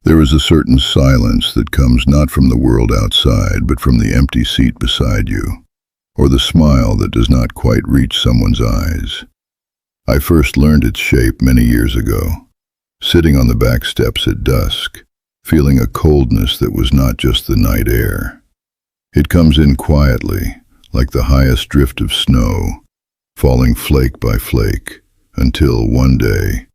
There is a certain silence that comes not from the world outside, but from the empty seat beside you, or the smile that does not quite reach someone's eyes. I first learned its shape many years ago, sitting on the back steps at dusk, feeling a coldness that was not just the night air. It comes in quietly, like the highest drift of snow, falling flake by flake, until one day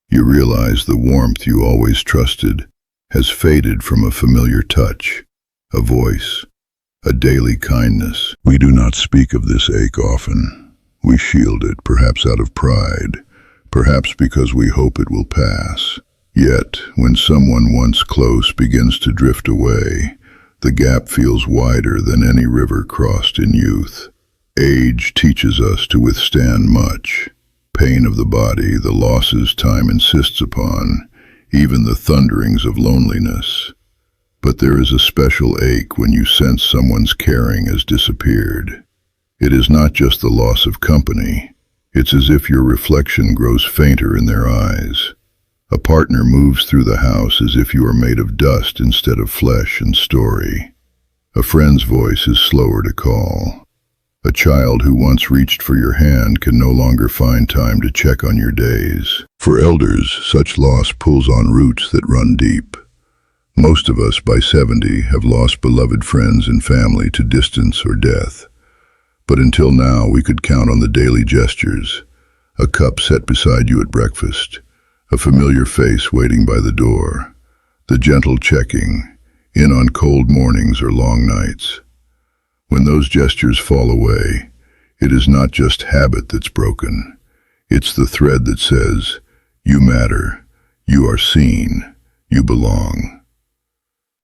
you realize the warmth you always trusted has faded from a familiar touch, a voice, a daily kindness. We do not speak of this ache often. We shield it, perhaps out of pride, perhaps because we hope it will pass. Yet, when someone once close begins to drift away, the gap feels wider than any river crossed in youth. Age teaches us to withstand much. Pain of the body, the losses time insists upon, even the thunderings of loneliness. But there is a special ache when you sense someone's caring has disappeared. It is not just the loss of company. It's as if your reflection grows fainter in their eyes. A partner moves through the house as if you are made of dust instead of flesh and story. A friend's voice is slower to call. A child who once reached for your hand can no longer find time to check on your days. For elders, such loss pulls on roots that run deep. Most of us by 70 have lost beloved friends and family to distance or death. But until now, we could count on the daily gestures, a cup set beside you at breakfast, a familiar face waiting by the door, the gentle checking in on cold mornings or long nights. When those gestures fall away, it is not just habit that's broken. It's the thread that says, you matter, you are seen, you belong.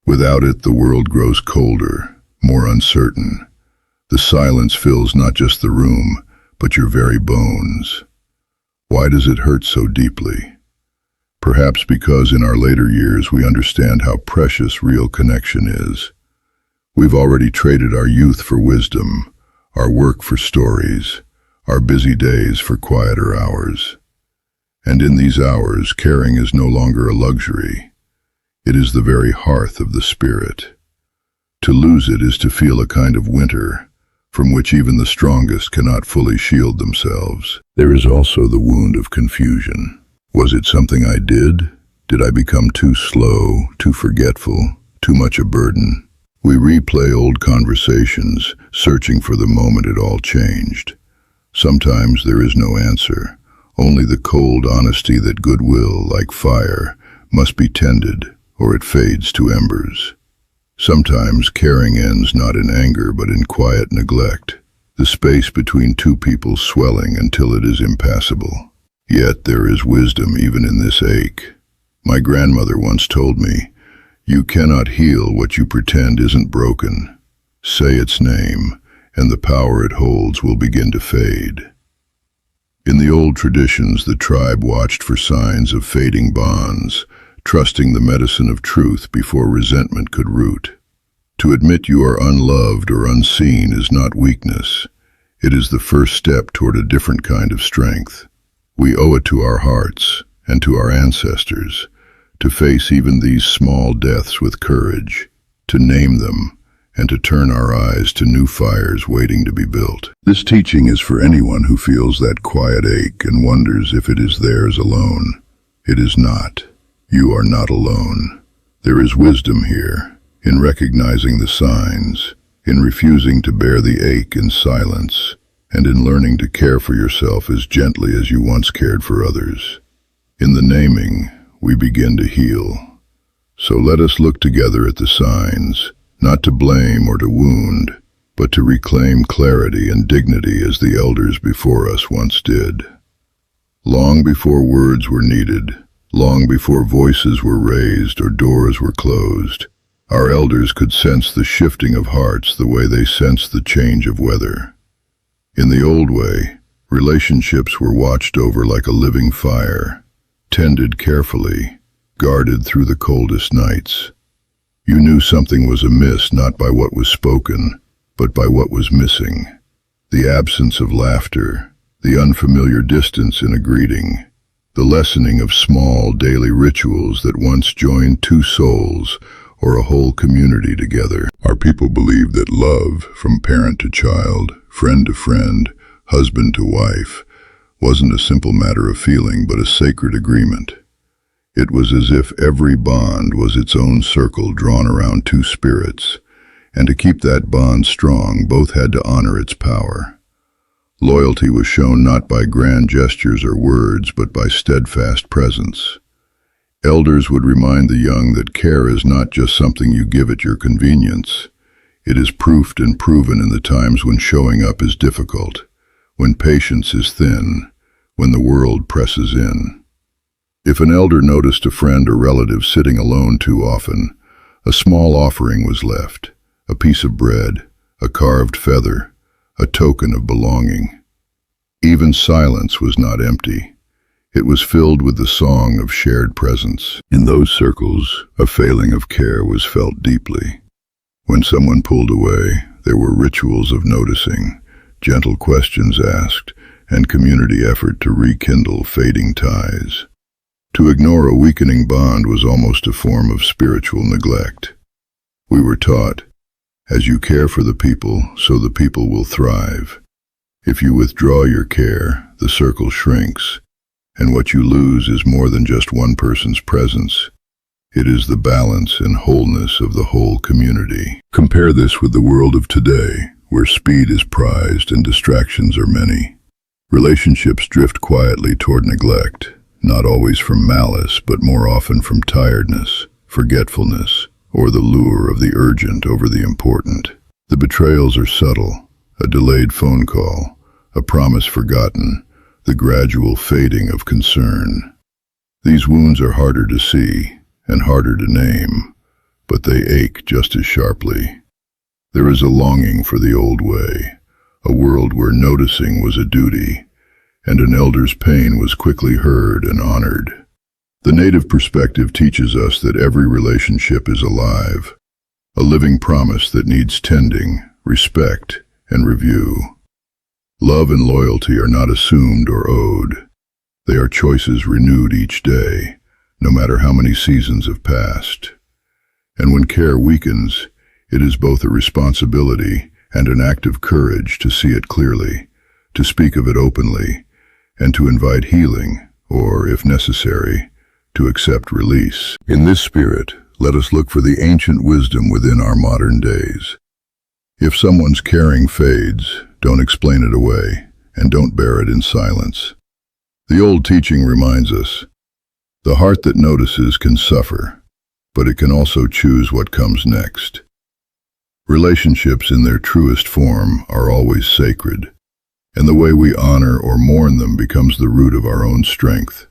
Without it, the world grows colder, more uncertain. The silence fills not just the room, but your very bones. Why does it hurt so deeply? Perhaps because in our later years we understand how precious real connection is. We've already traded our youth for wisdom, our work for stories, our busy days for quieter hours. And in these hours, caring is no longer a luxury. It is the very hearth of the spirit. To lose it is to feel a kind of winter, from which even the strongest cannot fully shield themselves. There is also the wound of confusion. Was it something I did? Did I become too slow, too forgetful, too much a burden? We replay old conversations, searching for the moment it all changed. Sometimes there is no answer, only the cold honesty that goodwill, like fire, must be tended, or it fades to embers. Sometimes caring ends not in anger but in quiet neglect, the space between two people swelling until it is impassable. Yet there is wisdom even in this ache. My grandmother once told me, "You cannot heal what you pretend isn't broken. Say its name, and the power it holds will begin to fade." In the old traditions, the tribe watched for signs of fading bonds, trusting the medicine of truth before resentment could root. To admit you are unloved or unseen is not weakness. It is the first step toward a different kind of strength. We owe it to our hearts and to our ancestors to face even these small deaths with courage, to name them, and to turn our eyes to new fires waiting to be built. This teaching is for anyone who feels that quiet ache and wonders if it is theirs alone. It is not. You are not alone. There is wisdom here, in recognizing the signs, in refusing to bear the ache in silence, and in learning to care for yourself as gently as you once cared for others. In the naming, we begin to heal. So let us look together at the signs, not to blame or to wound, but to reclaim clarity and dignity as the elders before us once did. Long before words were needed, long before voices were raised or doors were closed, our elders could sense the shifting of hearts the way they sensed the change of weather. In the old way, relationships were watched over like a living fire, tended carefully, guarded through the coldest nights. You knew something was amiss not by what was spoken, but by what was missing. The absence of laughter, the unfamiliar distance in a greeting, the lessening of small daily rituals that once joined two souls or a whole community together. Our people believed that love, from parent to child, friend to friend, husband to wife, wasn't a simple matter of feeling, but a sacred agreement. It was as if every bond was its own circle drawn around two spirits, and to keep that bond strong, both had to honor its power. Loyalty was shown not by grand gestures or words, but by steadfast presence. Elders would remind the young that care is not just something you give at your convenience. It is proofed and proven in the times when showing up is difficult, when patience is thin, when the world presses in. If an elder noticed a friend or relative sitting alone too often, a small offering was left, a piece of bread, a carved feather, a token of belonging. Even silence was not empty. It was filled with the song of shared presence. In those circles, a failing of care was felt deeply. When someone pulled away, there were rituals of noticing, gentle questions asked, and community effort to rekindle fading ties. To ignore a weakening bond was almost a form of spiritual neglect. We were taught, as you care for the people, so the people will thrive. If you withdraw your care, the circle shrinks, and what you lose is more than just one person's presence. It is the balance and wholeness of the whole community. Compare this with the world of today, where speed is prized and distractions are many. Relationships drift quietly toward neglect, not always from malice, but more often from tiredness, forgetfulness, or the lure of the urgent over the important. The betrayals are subtle, a delayed phone call, a promise forgotten, the gradual fading of concern. These wounds are harder to see and harder to name, but they ache just as sharply. There is a longing for the old way, a world where noticing was a duty, and an elder's pain was quickly heard and honored. The native perspective teaches us that every relationship is alive, a living promise that needs tending, respect, and review. Love and loyalty are not assumed or owed. They are choices renewed each day, no matter how many seasons have passed. And when care weakens, it is both a responsibility and an act of courage to see it clearly, to speak of it openly, and to invite healing, or, if necessary, to accept release. In this spirit, let us look for the ancient wisdom within our modern days. If someone's caring fades, don't explain it away, and don't bear it in silence. The old teaching reminds us, the heart that notices can suffer, but it can also choose what comes next. Relationships in their truest form are always sacred, and the way we honor or mourn them becomes the root of our own strength.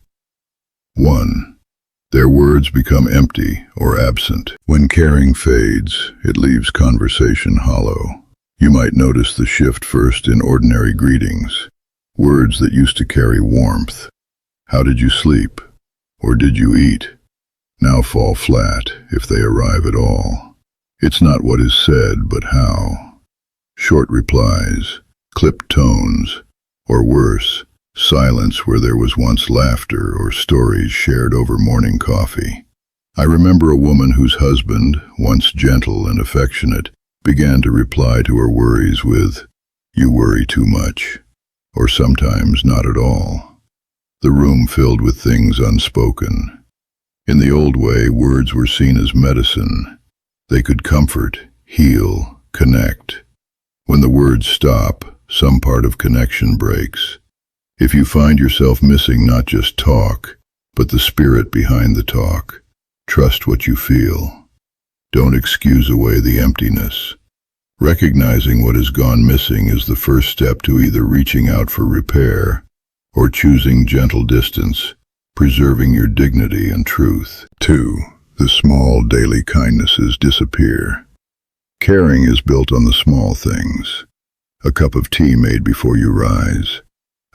1. Their words become empty or absent. When caring fades, it leaves conversation hollow. You might notice the shift first in ordinary greetings, words that used to carry warmth. How did you sleep? Or did you eat? Now fall flat, if they arrive at all. It's not what is said, but how. Short replies, clipped tones, or worse, silence where there was once laughter or stories shared over morning coffee. I remember a woman whose husband, once gentle and affectionate, began to reply to her worries with, "You worry too much," or sometimes not at all. The room filled with things unspoken. In the old way, words were seen as medicine. They could comfort, heal, connect. When the words stop, some part of connection breaks. If you find yourself missing not just talk, but the spirit behind the talk, trust what you feel. Don't excuse away the emptiness. Recognizing what has gone missing is the first step to either reaching out for repair or choosing gentle distance, preserving your dignity and truth. 2. The small daily kindnesses disappear. Caring is built on the small things. A cup of tea made before you rise.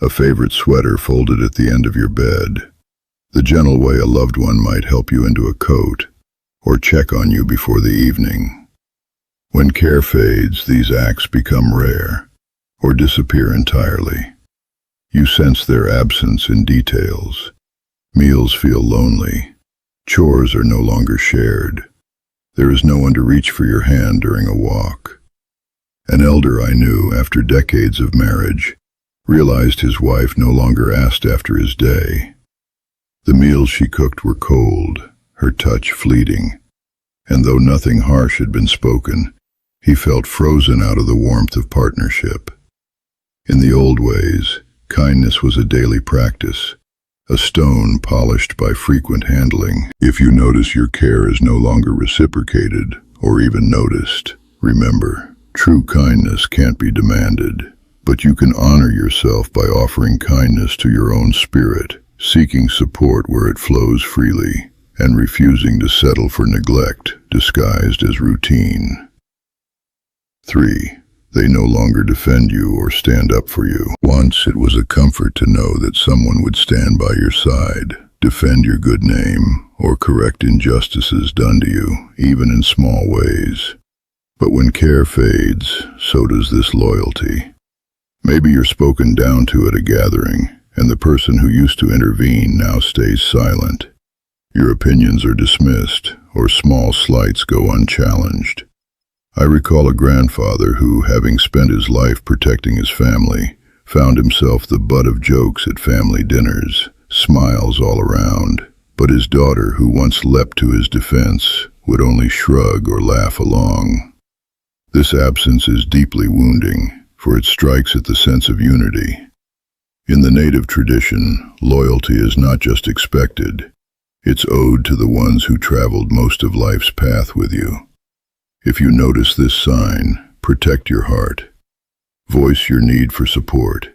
A favorite sweater folded at the end of your bed. The gentle way a loved one might help you into a coat, or check on you before the evening. When care fades, these acts become rare, or disappear entirely. You sense their absence in details, Meals feel lonely. Chores are no longer shared. There is no one to reach for your hand during a walk. An elder I knew, after decades of marriage, realized his wife no longer asked after his day. The meals she cooked were cold, her touch fleeting, and though nothing harsh had been spoken, he felt frozen out of the warmth of partnership. In the old ways, kindness was a daily practice, a stone polished by frequent handling. If you notice your care is no longer reciprocated or even noticed, remember, true kindness can't be demanded, but you can honor yourself by offering kindness to your own spirit, seeking support where it flows freely, and refusing to settle for neglect disguised as routine. 3. They no longer defend you or stand up for you. Once it was a comfort to know that someone would stand by your side, defend your good name, or correct injustices done to you, even in small ways. But when care fades, so does this loyalty. Maybe you're spoken down to at a gathering, and the person who used to intervene now stays silent. Your opinions are dismissed, or small slights go unchallenged. I recall a grandfather who, having spent his life protecting his family, found himself the butt of jokes at family dinners, smiles all around. But his daughter, who once leapt to his defense, would only shrug or laugh along. This absence is deeply wounding, for it strikes at the sense of unity. In the native tradition, loyalty is not just expected, it's owed to the ones who traveled most of life's path with you. If you notice this sign, protect your heart. Voice your need for support.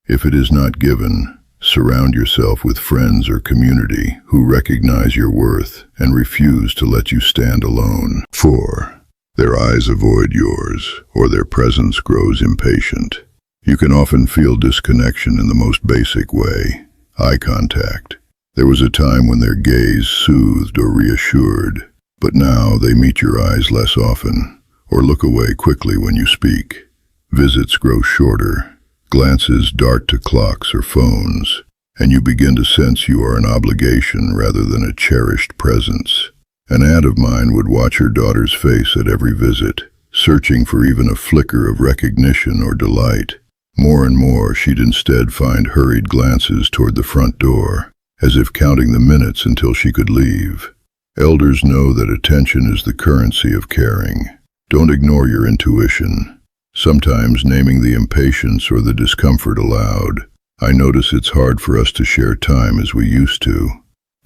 If it is not given, surround yourself with friends or community who recognize your worth and refuse to let you stand alone. 4. Their eyes avoid yours, or their presence grows impatient. You can often feel disconnection in the most basic way, eye contact. There was a time when their gaze soothed or reassured, but now they meet your eyes less often, or look away quickly when you speak. Visits grow shorter, glances dart to clocks or phones, and you begin to sense you are an obligation rather than a cherished presence. An aunt of mine would watch her daughter's face at every visit, searching for even a flicker of recognition or delight. More and more, she'd instead find hurried glances toward the front door, as if counting the minutes until she could leave. Elders know that attention is the currency of caring. Don't ignore your intuition. Sometimes naming the impatience or the discomfort aloud, I notice it's hard for us to share time as we used to,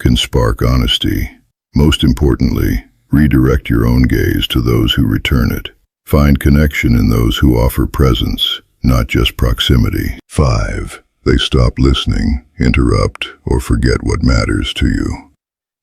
can spark honesty. Most importantly, redirect your own gaze to those who return it. Find connection in those who offer presence, not just proximity. 5. They stop listening, interrupt, or forget what matters to you.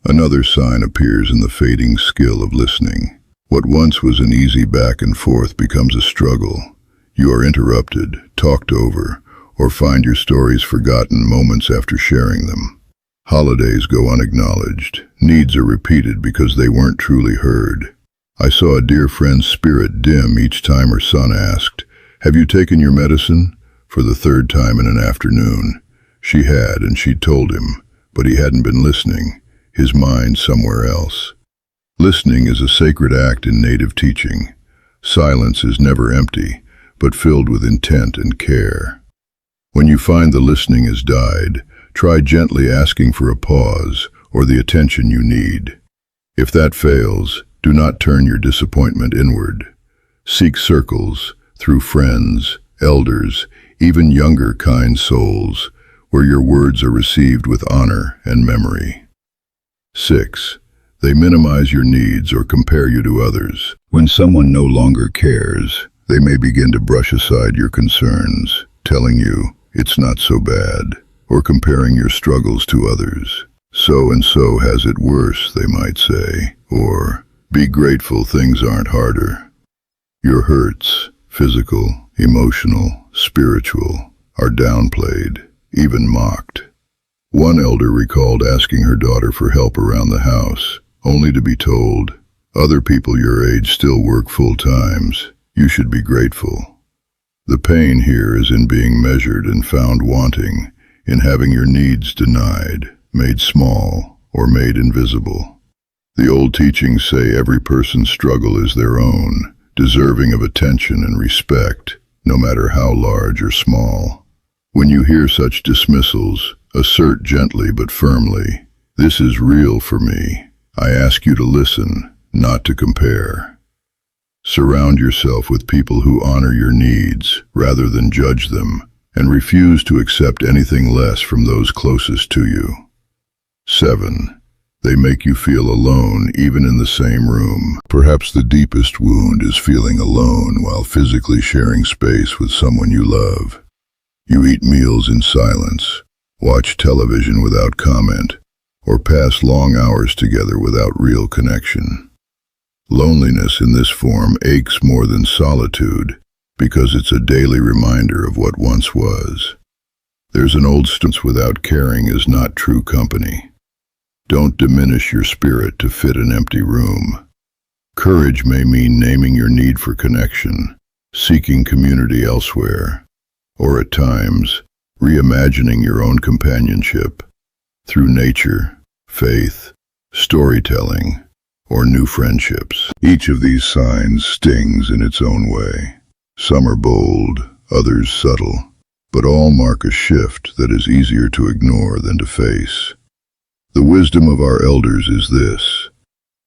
Another sign appears in the fading skill of listening. What once was an easy back and forth becomes a struggle. You are interrupted, talked over, or find your stories forgotten moments after sharing them. Holidays go unacknowledged. Needs are repeated because they weren't truly heard. I saw a dear friend's spirit dim each time her son asked, "Have you taken your medicine?" for the 3rd time in an afternoon. She had, and she'd told him, but he hadn't been listening, his mind somewhere else. Listening is a sacred act in native teaching. Silence is never empty, but filled with intent and care. When you find the listening has died, try gently asking for a pause or the attention you need. If that fails, do not turn your disappointment inward. Seek circles, through friends, elders, even younger kind souls, where your words are received with honor and memory. 6. They minimize your needs or compare you to others. When someone no longer cares, they may begin to brush aside your concerns, telling you it's not so bad, or comparing your struggles to others. So-and-so has it worse, they might say, or be grateful things aren't harder. Your hurts, physical, emotional, spiritual, are downplayed, even mocked. One elder recalled asking her daughter for help around the house, only to be told, "Other people your age still work full times. You should be grateful." The pain here is in being measured and found wanting, in having your needs denied. made small, or made invisible. The old teachings say every person's struggle is their own, deserving of attention and respect, no matter how large or small. When you hear such dismissals, assert gently but firmly, "This is real for me. I ask you to listen, not to compare." Surround yourself with people who honor your needs rather than judge them, and refuse to accept anything less from those closest to you. 7. They make you feel alone even in the same room. Perhaps the deepest wound is feeling alone while physically sharing space with someone you love. You eat meals in silence, watch television without comment, or pass long hours together without real connection. Loneliness in this form aches more than solitude because it's a daily reminder of what once was. There's an old stance: without caring is not true company. Don't diminish your spirit to fit an empty room. Courage may mean naming your need for connection, seeking community elsewhere, or at times, reimagining your own companionship through nature, faith, storytelling, or new friendships. Each of these signs stings in its own way. Some are bold, others subtle, but all mark a shift that is easier to ignore than to face. The wisdom of our elders is this: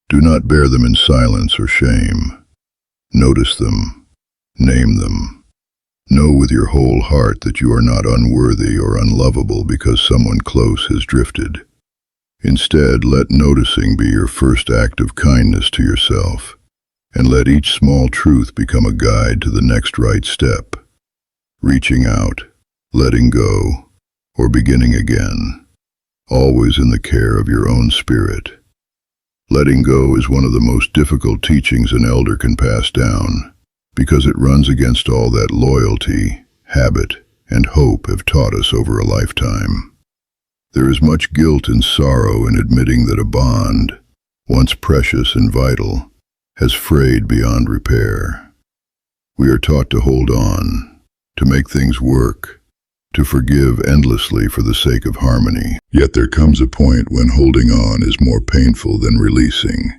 do not bear them in silence or shame. Notice them, name them. Know with your whole heart that you are not unworthy or unlovable because someone close has drifted. Instead, let noticing be your first act of kindness to yourself, and let each small truth become a guide to the next right step. Reaching out, letting go, or beginning again, always in the care of your own spirit. Letting go is one of the most difficult teachings an elder can pass down, because it runs against all that loyalty, habit, and hope have taught us over a lifetime. There is much guilt and sorrow in admitting that a bond, once precious and vital, has frayed beyond repair. We are taught to hold on, to make things work, to forgive endlessly for the sake of harmony. Yet there comes a point when holding on is more painful than releasing,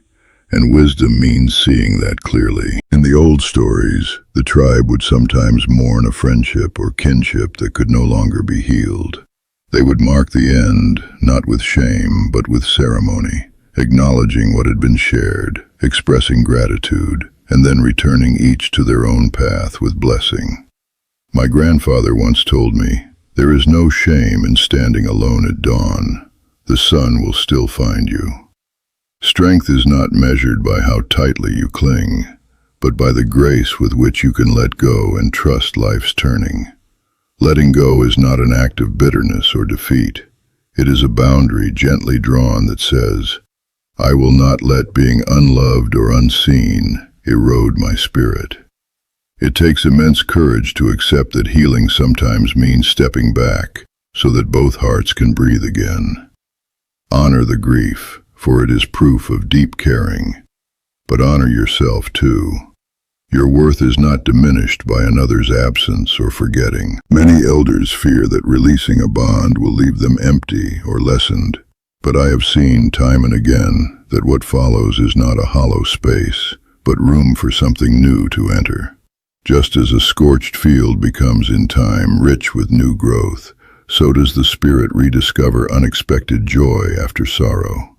and wisdom means seeing that clearly. In the old stories, the tribe would sometimes mourn a friendship or kinship that could no longer be healed. They would mark the end, not with shame, but with ceremony, acknowledging what had been shared, expressing gratitude, and then returning each to their own path with blessing. My grandfather once told me, "There is no shame in standing alone at dawn. The sun will still find you." Strength is not measured by how tightly you cling, but by the grace with which you can let go and trust life's turning. Letting go is not an act of bitterness or defeat. It is a boundary gently drawn that says, "I will not let being unloved or unseen erode my spirit." It takes immense courage to accept that healing sometimes means stepping back so that both hearts can breathe again. Honor the grief, for it is proof of deep caring, but honor yourself too. Your worth is not diminished by another's absence or forgetting. Many elders fear that releasing a bond will leave them empty or lessened, but I have seen time and again that what follows is not a hollow space, but room for something new to enter. Just as a scorched field becomes in time rich with new growth, so does the spirit rediscover unexpected joy after sorrow.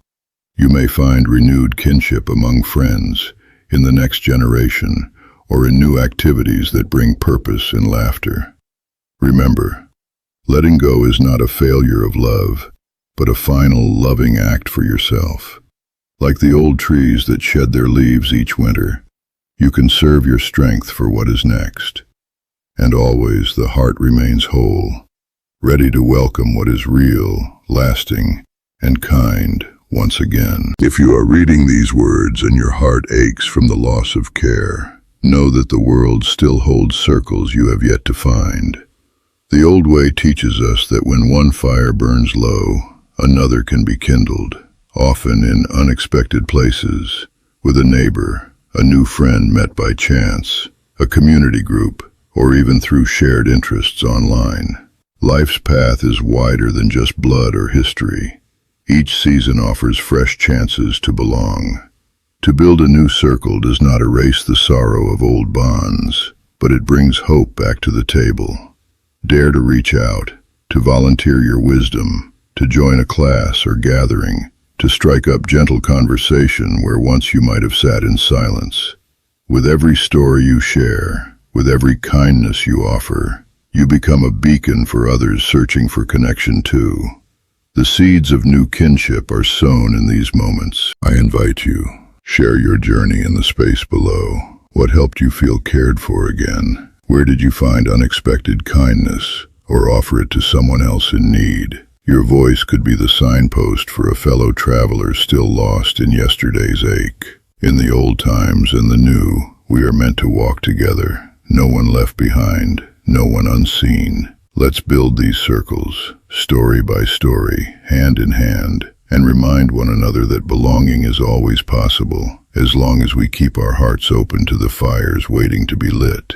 You may find renewed kinship among friends, in the next generation, or in new activities that bring purpose and laughter. Remember, letting go is not a failure of love, but a final loving act for yourself. Like the old trees that shed their leaves each winter, you conserve your strength for what is next. And always the heart remains whole, ready to welcome what is real, lasting, and kind once again. If you are reading these words and your heart aches from the loss of care, know that the world still holds circles you have yet to find. The old way teaches us that when one fire burns low, another can be kindled, often in unexpected places, with a neighbor, a new friend met by chance, a community group, or even through shared interests online. Life's path is wider than just blood or history. Each season offers fresh chances to belong. To build a new circle does not erase the sorrow of old bonds, but it brings hope back to the table. Dare to reach out, to volunteer your wisdom, to join a class or gathering, to strike up gentle conversation where once you might have sat in silence. With every story you share, with every kindness you offer, you become a beacon for others searching for connection too. The seeds of new kinship are sown in these moments. I invite you, share your journey in the space below. What helped you feel cared for again? Where did you find unexpected kindness, or offer it to someone else in need? Your voice could be the signpost for a fellow traveler still lost in yesterday's ache. In the old times and the new, we are meant to walk together. No one left behind, no one unseen. Let's build these circles, story by story, hand in hand, and remind one another that belonging is always possible, as long as we keep our hearts open to the fires waiting to be lit.